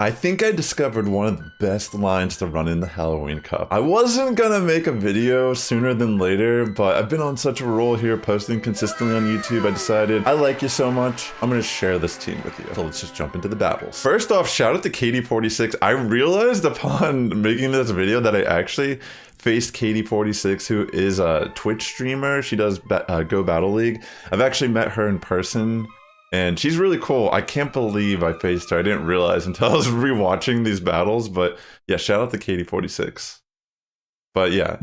I think I discovered one of the best lines to run in the Halloween Cup. I wasn't gonna make a video sooner than later, but I've been on such a roll here posting consistently on YouTube, I decided I like you so much, I'm gonna share this team with you. So let's just jump into the battles. First off, shout out to Katie46. I realized upon making this video that I actually faced Katie46, who is a Twitch streamer. She does Go Battle League. I've actually met her in person, and she's really cool. I can't believe I faced her. I didn't realize until I was rewatching these battles, but yeah, shout out to Katie46. But yeah,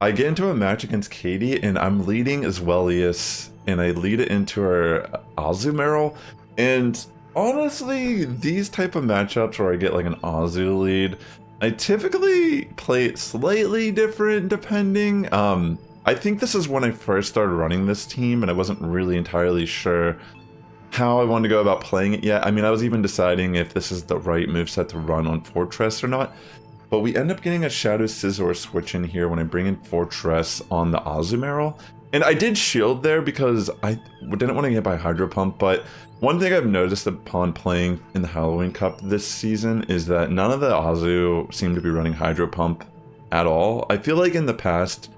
I get into a match against Katie, and I'm leading Zwelious, and I lead it into her Azumarill, and honestly, these type of matchups where I get like an Azu lead, I typically play it slightly different depending. I think this is when I first started running this team, and I wasn't really entirely sure how I wanted to go about playing it yet. I mean, I was even deciding if this is the right moveset to run on Forretress or not. But we end up getting a Shadow Scizor switch in here when I bring in Forretress on the Azumarill. And I did shield there because I didn't want to get by Hydro Pump, but one thing I've noticed upon playing in the Halloween Cup this season is that none of the Azu seem to be running Hydro Pump at all. I feel like in the past,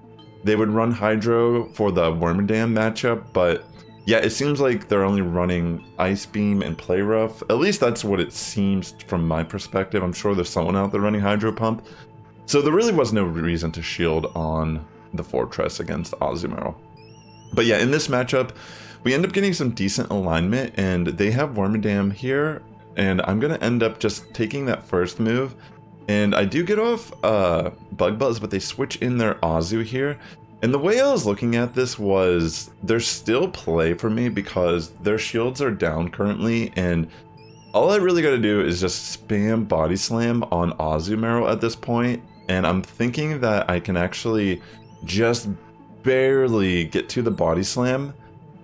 they would run Hydro for the Wormadam matchup, but yeah, it seems like they're only running Ice Beam and Play Rough. At least that's what it seems from my perspective. I'm sure there's someone out there running Hydro Pump. So there really was no reason to shield on the Forretress against Azumarill. But yeah, in this matchup, we end up getting some decent alignment, and they have Wormadam here, and I'm going to end up just taking that first move. And I do get off Bug Buzz, but they switch in their Azu here. And the way I was looking at this was, there's still play for me because their shields are down currently, and all I really gotta do is just spam Body Slam on Azumarill at this point, and I'm thinking that I can actually just barely get to the Body Slam,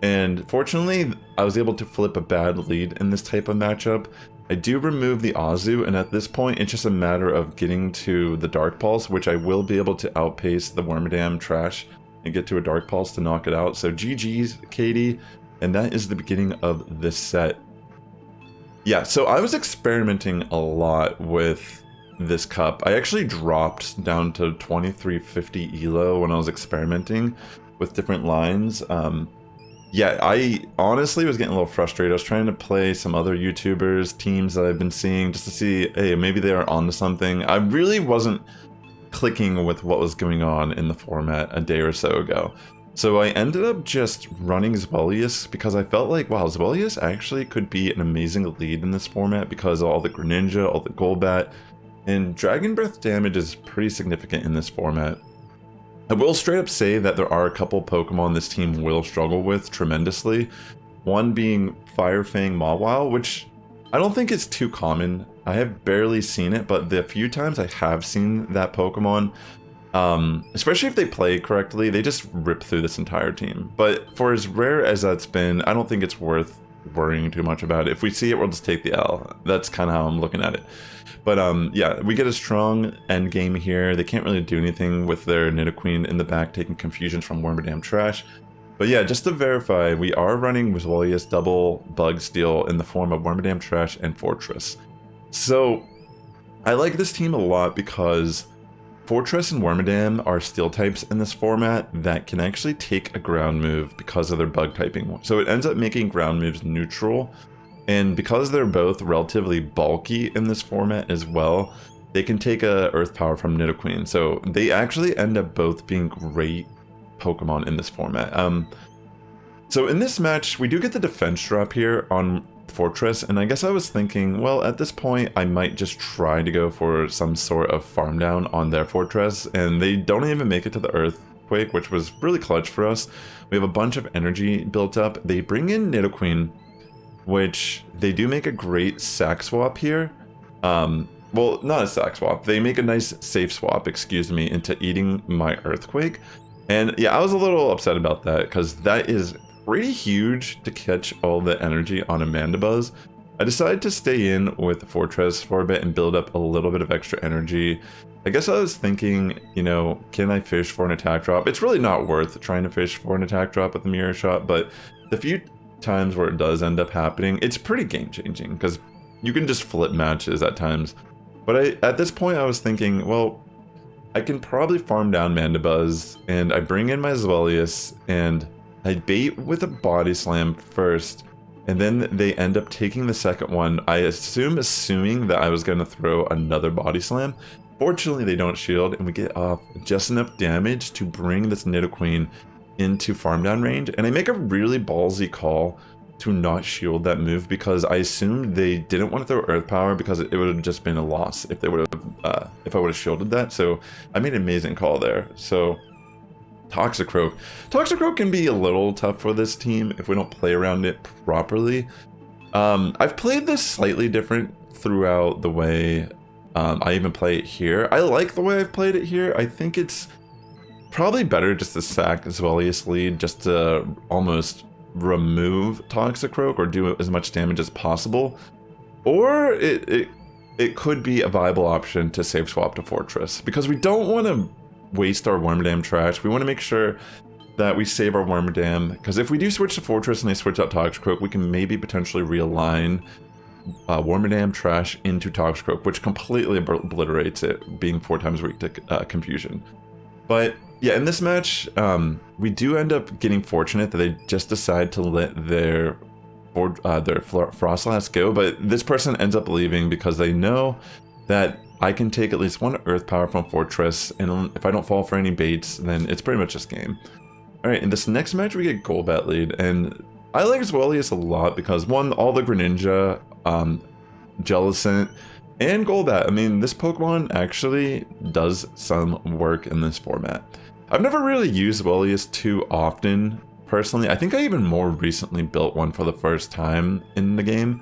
and fortunately, I was able to flip a bad lead in this type of matchup. I do remove the Azu, and at this point, it's just a matter of getting to the Dark Pulse, which I will be able to outpace the Wormadam Trash and get to a Dark Pulse to knock it out. So GG's, Katie, and that is the beginning of this set. Yeah, so I was experimenting a lot with this cup. I actually dropped down to 2350 elo when I was experimenting with different lines. Yeah, I honestly was getting a little frustrated. I was trying to play some other YouTubers, teams that I've been seeing just to see, hey, maybe they are onto something. I really wasn't clicking with what was going on in the format a day or so ago. So I ended up just running Zwelious because I felt like, wow, Zwelious actually could be an amazing lead in this format because of all the Greninja, all the Golbat, and Dragon Breath damage is pretty significant in this format. I will straight up say that there are a couple Pokemon this team will struggle with tremendously. One being Fire Fang Mawile, which I don't think is too common. I have barely seen it, but the few times I have seen that Pokemon, especially if they play correctly, they just rip through this entire team. But for as rare as that's been, I don't think it's worth worrying too much about it. If we see it, we'll just take the L. That's kind of how I'm looking at it. But yeah, we get a strong end game here. They can't really do anything with their Nidoqueen in the back, taking confusions from Wormadam Trash. But yeah, just to verify, we are running Zwelious double Bug Steel in the form of Wormadam Trash and Forretress. So I like this team a lot because Forretress and Wormadam are steel types in this format that can actually take a ground move because of their bug typing. So it ends up making ground moves neutral. And because they're both relatively bulky in this format as well, they can take a Earth Power from Nidoqueen. So they actually end up both being great Pokemon in this format. So in this match, we do get the defense drop here on Forretress, and I guess I was thinking, well, at this point, I might just try to go for some sort of farm down on their Forretress, and they don't even make it to the Earthquake, which was really clutch for us. We have a bunch of energy built up. They bring in Nidoqueen, which they do make a great sack swap here. Well, not a sack swap. They make a nice safe swap, excuse me, into eating my Earthquake. And yeah, I was a little upset about that because that is pretty huge to catch all the energy on a Mandibuzz. I decided to stay in with Forretress for a bit and build up a little bit of extra energy. I guess I was thinking, you know, can I fish for an attack drop? It's really not worth trying to fish for an attack drop with the Mirror Shot, but the few times where it does end up happening, it's pretty game changing because you can just flip matches at times. But at this point I was thinking, well, I can probably farm down Mandibuzz, and I bring in my Zwelious, and I bait with a Body Slam first, and then they end up taking the second one, I assuming that I was going to throw another Body Slam. Fortunately, they don't shield, and we get off just enough damage to bring this Nidoqueen into farm down range, and I make a really ballsy call to not shield that move because I assumed they didn't want to throw Earth Power because it would have just been a loss if they would have if I would have shielded that. So I made an amazing call there. So Toxicroak can be a little tough for this team if we don't play around it properly. I've played this slightly different throughout the way I even play it here. I like the way I've played it here. I think it's probably better just to sack Zwelious lead just to almost remove Toxicroak or do as much damage as possible, or it could be a viable option to save swap to Fortress because we don't want to waste our Wormadam Trash. We want to make sure that we save our Wormadam, because if we do switch to Fortress and they switch out Toxicroak, we can maybe potentially realign Wormadam Trash into Toxicroak, which completely obliterates it, being 4 times weak to Confusion. But yeah, in this match, we do end up getting fortunate that they just decide to let their Frostlass go, but this person ends up leaving because they know that I can take at least 1 Earth Power from Fortress, and if I don't fall for any baits, then it's pretty much just game. Alright, in this next match we get Golbat lead, and I like Zwelious a lot because 1, all the Greninja, Jellicent, and Golbat. I mean, this Pokemon actually does some work in this format. I've never really used Zwelious too often, personally. I think I even more recently built one for the first time in the game.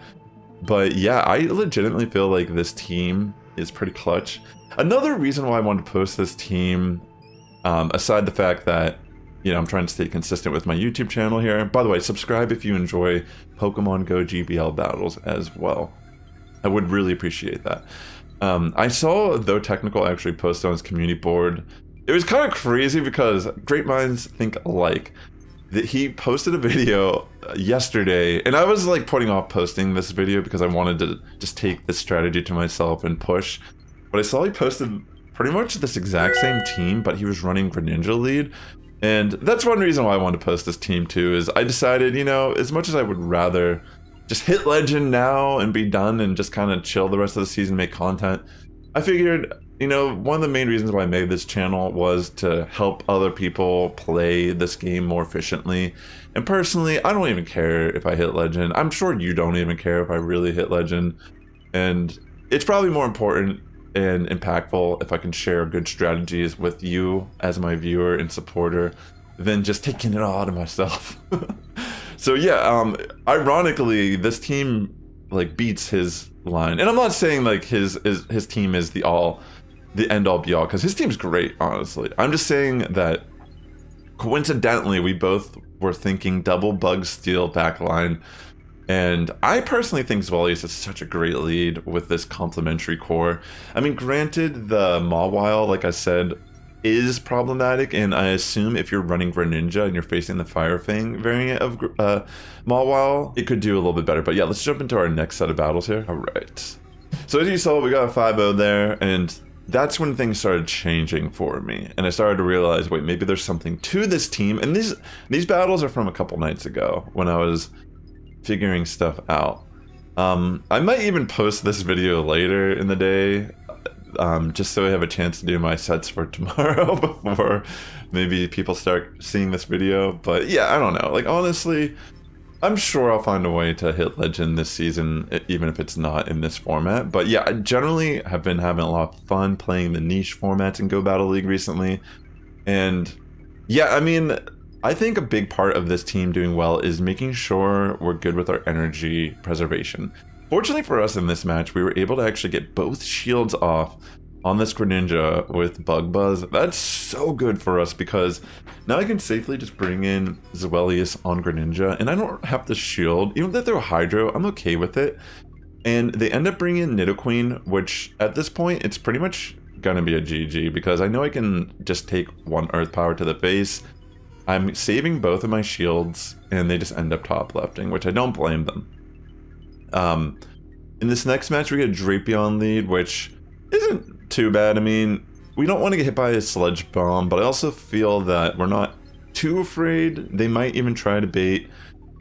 But yeah, I legitimately feel like this team is pretty clutch. Another reason why I wanted to post this team, aside the fact that, you know, I'm trying to stay consistent with my YouTube channel here. By the way, subscribe if you enjoy Pokemon Go GBL battles as well. I would really appreciate that. I saw, though Technical actually posted on his community board. It was kind of crazy because great minds think alike. That he posted a video yesterday, and I was like putting off posting this video because I wanted to just take this strategy to myself and push. But I saw he posted pretty much this exact same team, but he was running Greninja lead. And that's one reason why I wanted to post this team too, is I decided, you know, as much as I would rather just hit Legend now and be done and just kind of chill the rest of the season, make content, I figured, you know, one of the main reasons why I made this channel was to help other people play this game more efficiently. And personally, I don't even care if I hit Legend. I'm sure you don't even care if I really hit Legend. And it's probably more important and impactful if I can share good strategies with you as my viewer and supporter than just taking it all out of myself. So yeah, ironically, this team like beats his line, and I'm not saying like his team is the end all be all, because his team's great, honestly. I'm just saying that coincidentally we both were thinking double Bug Steel backline, and I personally think Zwelious is such a great lead with this complementary core. I mean, granted, the Mawile, like I said, is problematic, and I assume if you're running Greninja and you're facing the Fire Fang variant of Mawile, it could do a little bit better. But yeah, let's jump into our next set of battles here. All right. So as you saw, we got a 5-0 there, and that's when things started changing for me. And I started to realize, wait, maybe there's something to this team. And these battles are from a couple nights ago when I was figuring stuff out. I might even post this video later in the day, just so I have a chance to do my sets for tomorrow before maybe people start seeing this video. But yeah, I don't know. Like, honestly, I'm sure I'll find a way to hit Legend this season, even if it's not in this format. But yeah, I generally have been having a lot of fun playing the niche formats in Go Battle League recently. And yeah, I mean, I think a big part of this team doing well is making sure we're good with our energy preservation. Fortunately for us in this match, we were able to actually get both shields off on this Greninja with Bug Buzz. That's so good for us because now I can safely just bring in Zwelious on Greninja, and I don't have to shield. Even if they're Hydro, I'm okay with it. And they end up bringing in Nidoqueen, which at this point, it's pretty much gonna be a GG because I know I can just take 1 Earth Power to the face. I'm saving both of my shields, and they just end up top lefting, which I don't blame them. In this next match, we get a Drapion lead, which isn't too bad. I mean, we don't want to get hit by a Sludge Bomb, but I also feel that we're not too afraid. They might even try to bait.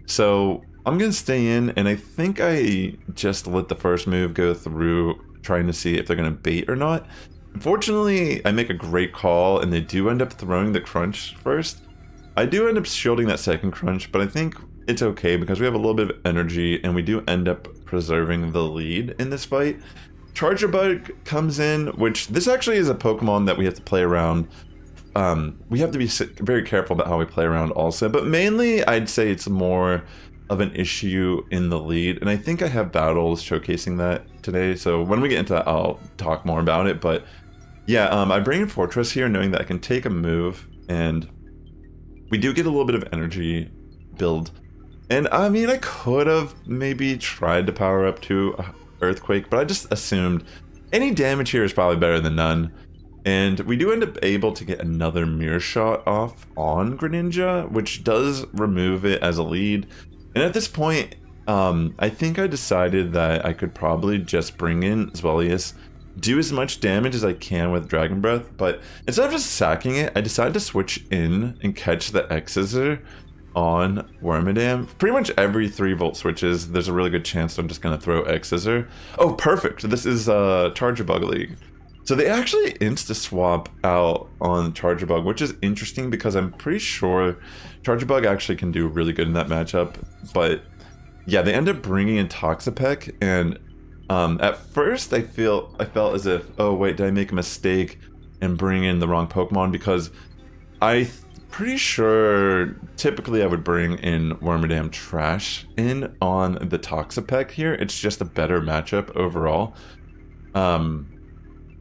So I'm going to stay in, and I think I just let the first move go through, trying to see if they're going to bait or not. Unfortunately, I make a great call, and they do end up throwing the Crunch first. I do end up shielding that second Crunch, but I think it's okay because we have a little bit of energy, and we do end up preserving the lead in this fight. Charger Bug comes in, which this actually is a Pokemon that we have to play around. We have to be very careful about how we play around also, but mainly I'd say it's more of an issue in the lead, and I think I have battles showcasing that today, so when we get into that I'll talk more about it. But yeah, I bring in Fortress here knowing that I can take a move, and we do get a little bit of energy build. And I mean, I could have maybe tried to power up to Earthquake, but I just assumed any damage here is probably better than none. And we do end up able to get another Mirror Shot off on Greninja, which does remove it as a lead. And at this point, I think I decided that I could probably just bring in Zwelious, do as much damage as I can with Dragon Breath, but instead of just sacking it, I decided to switch in and catch the X-Scissor on Wormadam. Pretty much every 3-volt switches, there's a really good chance I'm just going to throw X-Scissor. Oh, perfect! This is Charger Bug League. So they actually insta-swap out on Charger Bug, which is interesting because I'm pretty sure Charger Bug actually can do really good in that matchup. But yeah, they end up bringing in Toxapeck, and at first I felt as if, oh wait, did I make a mistake and bring in the wrong Pokemon? Because pretty sure typically I would bring in Wormadam Trash in on the Toxapeck here. It's just a better matchup overall.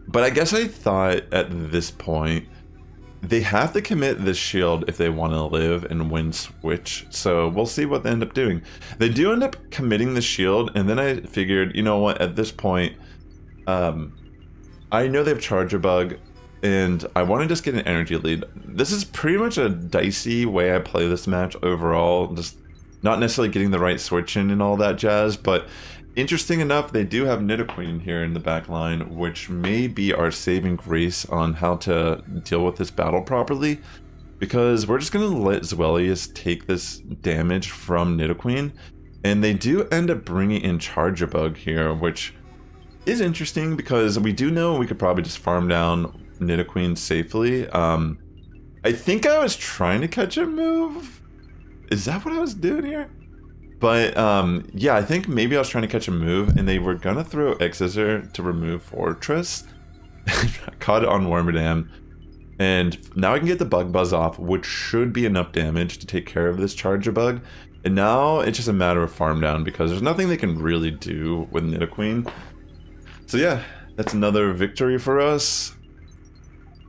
But I guess I thought at this point they have to commit this shield if they want to live and win Switch. So we'll see what they end up doing. They do end up committing the shield, and then I figured, you know what, at this point, I know they have Charger Bug, and I want to just get an energy lead. This is pretty much a dicey way I play this match overall, just not necessarily getting the right switch in and all that jazz, but interesting enough, they do have Nidoqueen here in the back line, which may be our saving grace on how to deal with this battle properly, because we're just going to let Zwelious take this damage from Nidoqueen, and they do end up bringing in Charger Bug here, which is interesting because we do know we could probably just farm down Nidoqueen safely. I think I was trying to catch a move. Is that what I was doing here? But yeah, I think maybe I was trying to catch a move, and they were gonna throw X-Scissor to remove Fortress. I caught it on Wormadam, and now I can get the Bug Buzz off, which should be enough damage to take care of this Charger Bug. And now it's just a matter of farm down because there's nothing they can really do with Nidoqueen. So yeah, that's another victory for us.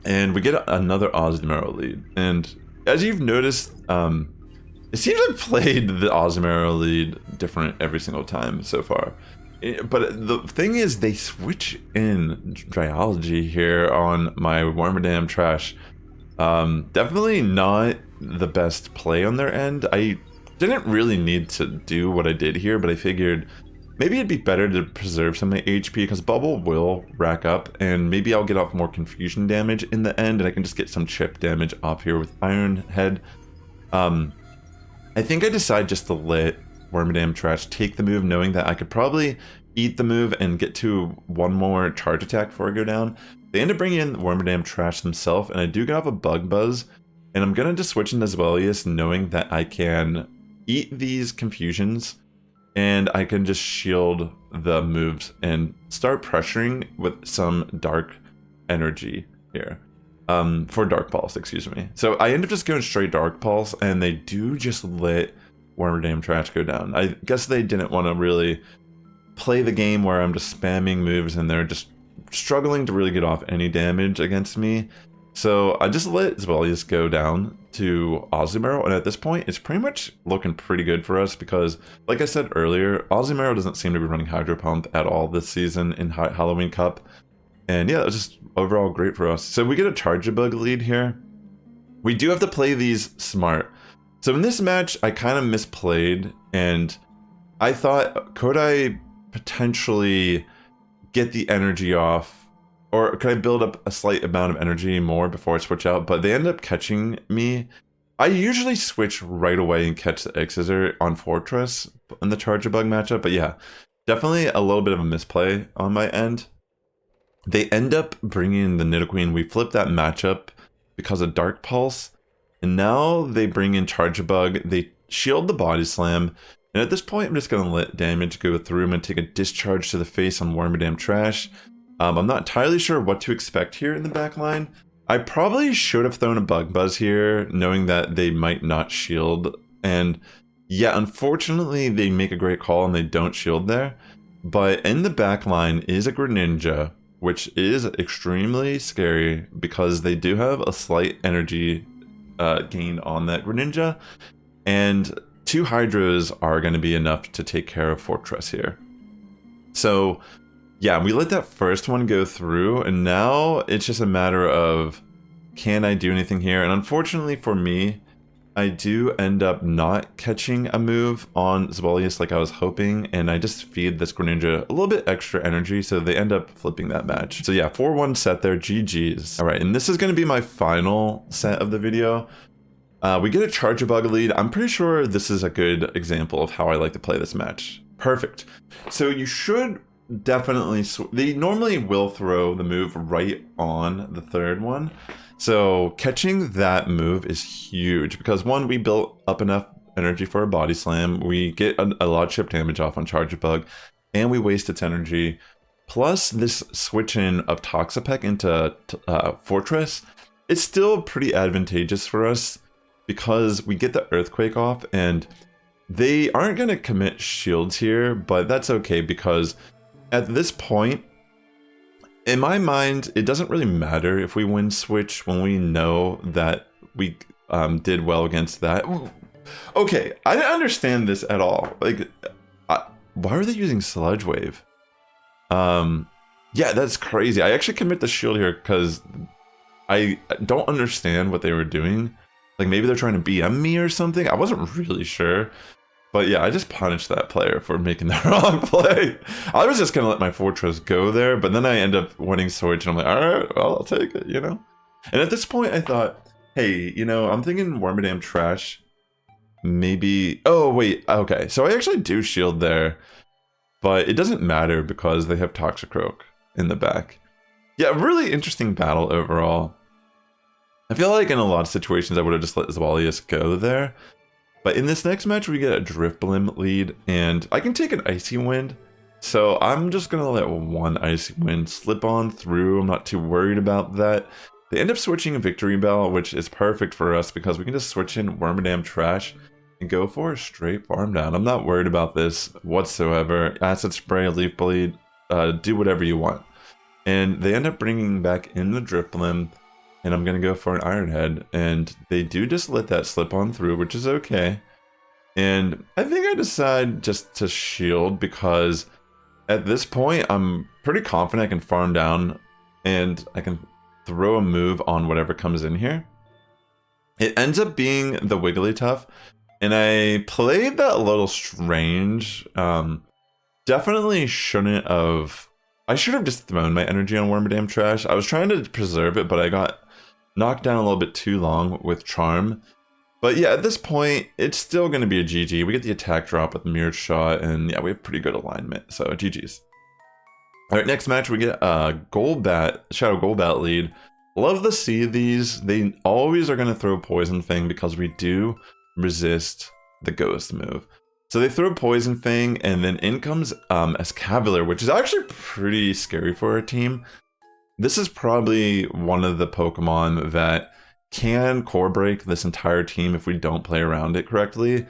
And we get another Ozmero lead. And as you've noticed, it seems I've played the Ozmero lead different every single time so far. But the thing is, they switch in Dryology here on my Wormadam Trash. Definitely not the best play on their end. I didn't really need to do what I did here, but I figured maybe it'd be better to preserve some of my HP because Bubble will rack up, and maybe I'll get off more confusion damage in the end, and I can just get some chip damage off here with Iron Head. I think I decided just to let Wormadam Trash take the move, knowing that I could probably eat the move and get to one more charge attack before I go down. They end up bringing in Wormadam Trash themselves, and I do get off a Bug Buzz, and I'm going to just switch into Zwelious, knowing that I can eat these confusions, and I can just shield the moves and start pressuring with some dark energy here. For Dark Pulse, excuse me. So I end up just going straight Dark Pulse, and they do just let Wormadam Trash go down. I guess they didn't want to really play the game where I'm just spamming moves and they're just struggling to really get off any damage against me. So I just let Zwelious go down to Ozmero, and at this point, it's pretty much looking pretty good for us because, like I said earlier, Ozmero doesn't seem to be running Hydro Pump at all this season in Halloween Cup. And yeah, it was just overall great for us. So we get a Charger Bug lead here. We do have to play these smart. So in this match, I kind of misplayed, and I thought, could I potentially get the energy off, or could I build up a slight amount of energy more before I switch out? But they end up catching me. I usually switch right away and catch the Egg Scissor on Fortress in the Charger Bug matchup, but yeah, definitely a little bit of a misplay on my end. They end up bringing the Nidoqueen. We flip that matchup because of Dark Pulse, and now they bring in Charger Bug. They shield the Body Slam, and at this point, I'm just going to let damage go through. I'm going to take a Discharge to the face on Wormadam Trash. I'm not entirely sure what to expect here in the back line. I probably should have thrown a Bug Buzz here, knowing that they might not shield. And yeah, unfortunately, they make a great call and they don't shield there. But in the back line is a Greninja, which is extremely scary because they do have a slight energy gain on that Greninja. And 2 Hydros are going to be enough to take care of Fortress here. So yeah, we let that first one go through, and now it's just a matter of, can I do anything here? And unfortunately for me, I do end up not catching a move on Zwelious like I was hoping, and I just feed this Greninja a little bit extra energy, so they end up flipping that match. So yeah, 4-1 set there, GG's. All right, and this is going to be my final set of the video. We get a Charger Bug lead. I'm pretty sure this is a good example of how I like to play this match. Perfect. So you should definitely, they normally will throw the move right on the third one. So catching that move is huge because one, we built up enough energy for a Body Slam. We get a lot of chip damage off on Charger Bug, and we waste its energy. Plus this switch in of Toxapeck into Fortress, it's still pretty advantageous for us because we get the Earthquake off, and they aren't going to commit shields here, but that's okay because at this point, in my mind, it doesn't really matter if we win Switch when we know that we did well against that. Okay, I didn't understand this at all. Like, why are they using Sludge Wave? Yeah, that's crazy. I actually commit the shield here because I don't understand what they were doing. Like, maybe they're trying to BM me or something. I wasn't really sure. But yeah, I just punished that player for making the wrong play. I was just going to let my Fortress go there, but then I end up winning Switch, and I'm like, all right, well, I'll take it, you know? And at this point, I thought, hey, you know, I'm thinking Wormadam Trash. Maybe... Oh, wait, okay. So I actually do shield there, but it doesn't matter because they have Toxicroak in the back. Yeah, really interesting battle overall. I feel like in a lot of situations, I would have just let Zwelious go there. But in this next match, we get a Drifblim lead, and I can take an Icy Wind. So I'm just going to let one Icy Wind slip on through. I'm not too worried about that. They end up switching a Victory Bell, which is perfect for us because we can just switch in Wormadam Trash and go for a straight farm down. I'm not worried about this whatsoever. Acid Spray, Leaf Bleed, do whatever you want. And they end up bringing back in the Drifblim, and I'm going to go for an Iron Head, and they do just let that slip on through, which is okay. And I think I decide just to shield because at this point, I'm pretty confident I can farm down and I can throw a move on whatever comes in here. It ends up being the Wigglytuff, and I played that a little strange. Definitely shouldn't have... I should have just thrown my energy on Wormadam Trash. I was trying to preserve it, but I got knocked down a little bit too long with Charm. But yeah, at this point, it's still going to be a GG. We get the attack drop with Mirrored Shot, and yeah, we have pretty good alignment, so GG's. Alright, next match, we get a Shadow Golbat lead. Love to see these. They always are going to throw Poison Fang because we do resist the Ghost move. So they throw Poison Fang, and then in comes Escavalier, which is actually pretty scary for our team. This is probably one of the Pokemon that can core break this entire team if we don't play around it correctly.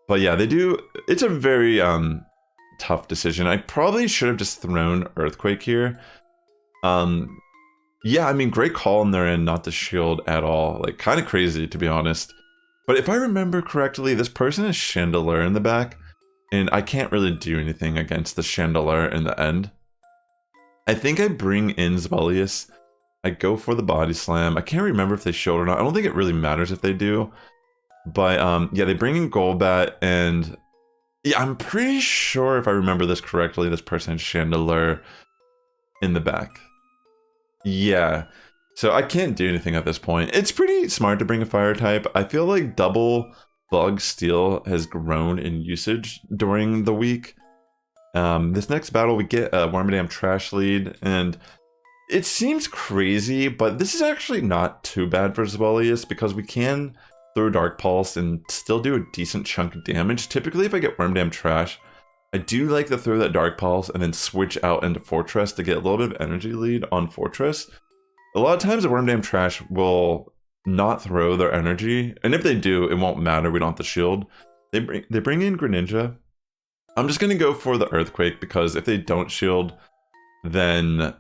But yeah, they do. It's a very tough decision. I probably should have just thrown Earthquake here. Yeah, I mean, great call on their end not to shield at all. Like, kind of crazy, to be honest. But if I remember correctly, this person is Chandelure in the back, and I can't really do anything against the Chandelure in the end. I think I bring in Zwelious. I go for the Body Slam. I can't remember if they shield or not. I don't think it really matters if they do. But yeah, they bring in Golbat, and Yeah, I'm pretty sure if I remember this correctly, this person had Chandelure in the back. Yeah. So I can't do anything at this point. It's pretty smart to bring a fire type. I feel like double bug steel has grown in usage during the week. This next battle we get a Wormadam Trash lead, and it seems crazy, but this is actually not too bad for Zwelious because we can throw Dark Pulse and still do a decent chunk of damage. Typically, if I get Wormadam Trash, I do like to throw that Dark Pulse and then switch out into Forretress to get a little bit of energy lead on Forretress. A lot of times, the Wormadam Trash will not throw their energy, and if they do, it won't matter. We don't have to shield. They bring in Greninja. I'm just gonna go for the Earthquake because if they don't shield, then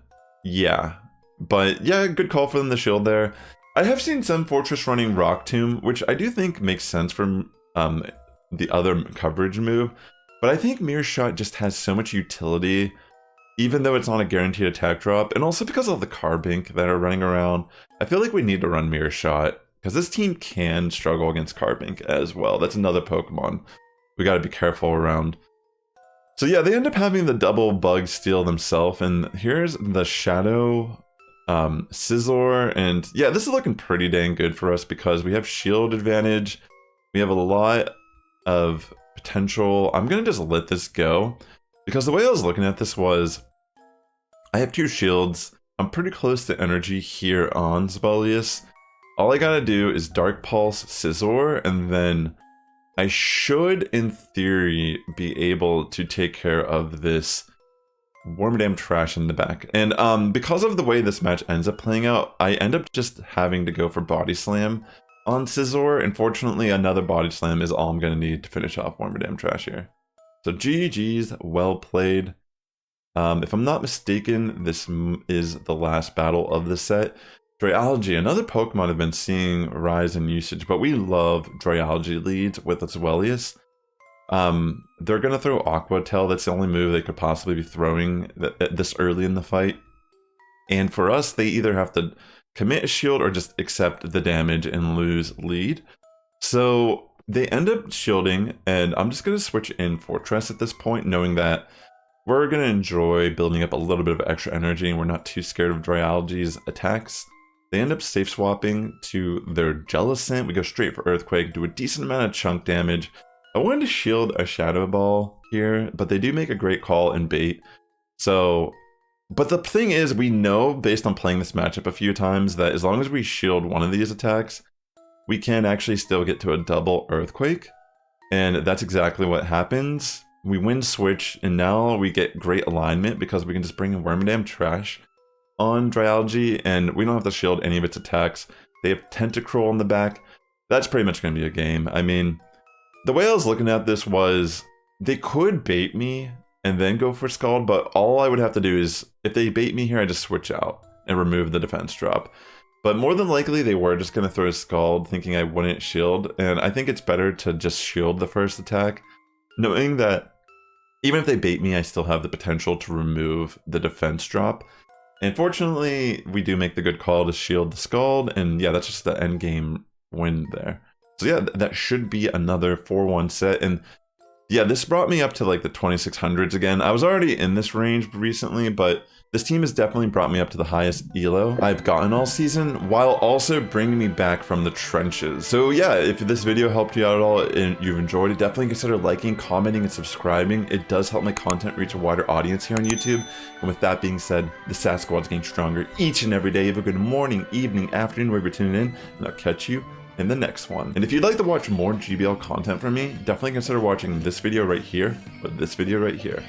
yeah. But yeah, good call for them to shield there. I have seen some Forretress running Rock Tomb, which I do think makes sense from the other coverage move. But I think Mirror Shot just has so much utility, even though it's not a guaranteed attack drop, and also because of the Carbink that are running around. I feel like we need to run Mirror Shot, because this team can struggle against Carbink as well. That's another Pokemon we gotta be careful around. So yeah, they end up having the double bug steal themselves, and here's the Shadow Scizor, and yeah, this is looking pretty dang good for us because we have shield advantage. We have a lot of potential. I'm gonna just let this go because the way I was looking at this was I have 2 shields. I'm pretty close to energy here on Zwelious. All I gotta do is Dark Pulse Scizor, and then I should, in theory, be able to take care of this Wormadam Trash in the back. And because of the way this match ends up playing out, I end up just having to go for Body Slam on Scizor. Unfortunately, another Body Slam is all I'm going to need to finish off Wormadam Trash here. So GG's, well played. If I'm not mistaken, this is the last battle of the set. Drayalgy, another Pokemon I've been seeing rise in usage, but we love Drayalgy leads with Zwelious. They're going to throw Aqua Tail. That's the only move they could possibly be throwing this early in the fight. And for us, they either have to commit a shield or just accept the damage and lose lead. So they end up shielding, and I'm just going to switch in Forretress at this point, knowing that we're going to enjoy building up a little bit of extra energy, and we're not too scared of Drayalgy's attacks. They end up safe swapping to their Jellicent. We go straight for Earthquake, do a decent amount of chunk damage. I wanted to shield a Shadow Ball here, but they do make a great call and bait. So, but the thing is, we know based on playing this matchup a few times that as long as we shield one of these attacks, we can actually still get to a double Earthquake. And that's exactly what happens. We win switch, and now we get great alignment because we can just bring in Wormadam Trash on Drayalgy, and we don't have to shield any of its attacks. They have Tentacruel on the back. That's pretty much going to be a game. I mean, the way I was looking at this was they could bait me and then go for Scald, but all I would have to do is, if they bait me here, I just switch out and remove the defense drop. But more than likely, they were just going to throw a Scald, thinking I wouldn't shield, and I think it's better to just shield the first attack, knowing that even if they bait me, I still have the potential to remove the defense drop. And fortunately, we do make the good call to shield the Scald, and yeah, that's just the end game win there. So yeah, that should be another 4-1 set, and yeah, this brought me up to like the 2600s again. I was already in this range recently, but this team has definitely brought me up to the highest elo I've gotten all season, while also bringing me back from the trenches. So yeah, if this video helped you out at all and you've enjoyed it, definitely consider liking, commenting, and subscribing. It does help my content reach a wider audience here on YouTube. And with that being said, the Sass Squad's getting stronger each and every day. Have a good morning, evening, afternoon, wherever you're tuning in, and I'll catch you in the next one. And if you'd like to watch more GBL content from me, definitely consider watching this video right here, or this video right here.